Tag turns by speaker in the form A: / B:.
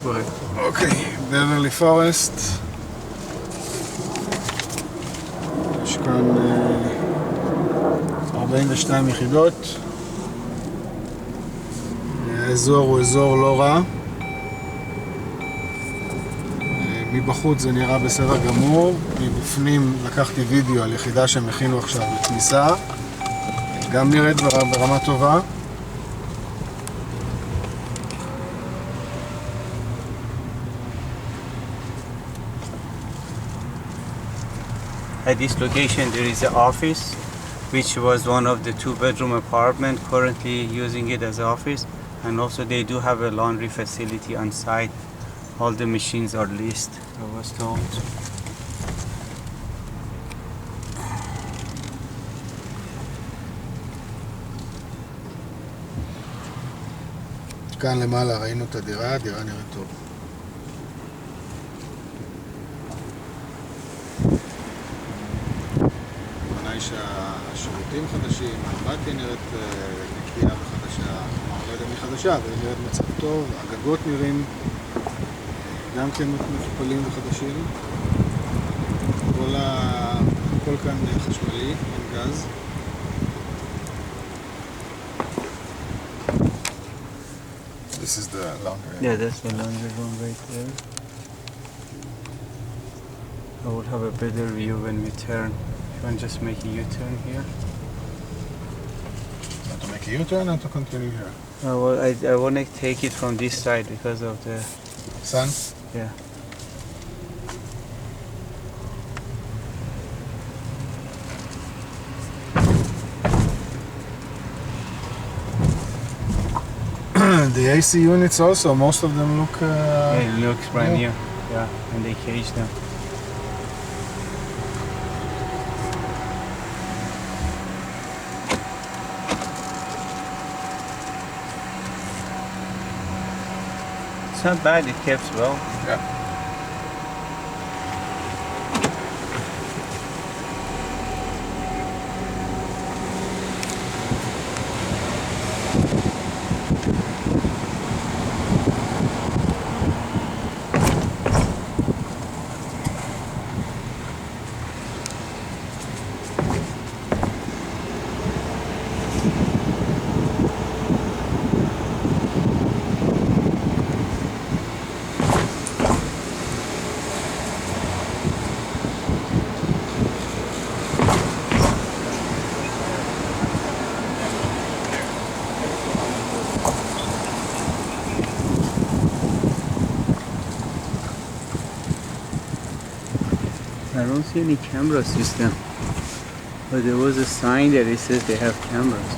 A: אוקיי, Beverly Forest. יש כאן 42 יחידות. האזור הוא אזור לא רע. מבחוץ זה נראה בסדר גמור. מבפנים לקחתי וידאו על יחידה שהם הכינו עכשיו לכניסה. גם נראית ברמה טובה.
B: At this location there is an office which was one of the two-bedroom apartment, currently using it as an office, and also they do have a laundry facility on site. All the machines are leased, I was told.
A: כאן למעלה ראינו את הדירה, הדירה נראית טוב. שהשירותים חדשים, האמבטיה נראית נקייה וחדשה, לא יודע מי חדשה, אבל היא נראית מצב טוב, הגגות נראים גם כן מטופלים וחדשים, הכל כאן חשמלי, אין גז. This is the laundry.
B: Yeah, that's the laundry room right there. I will have a better view when we turn. You want to just make a U-turn here?
A: To make a U-turn and to continue here?
B: Well, I want to take it from this side because of the
A: sun?
B: Yeah.
A: The AC units also, most of them look...
B: yeah, it looks brand new. Yeah, and they caged them. It's not bad, it kept well.
A: Yeah.
B: I don't see any camera system, but there was a sign that it says they have cameras.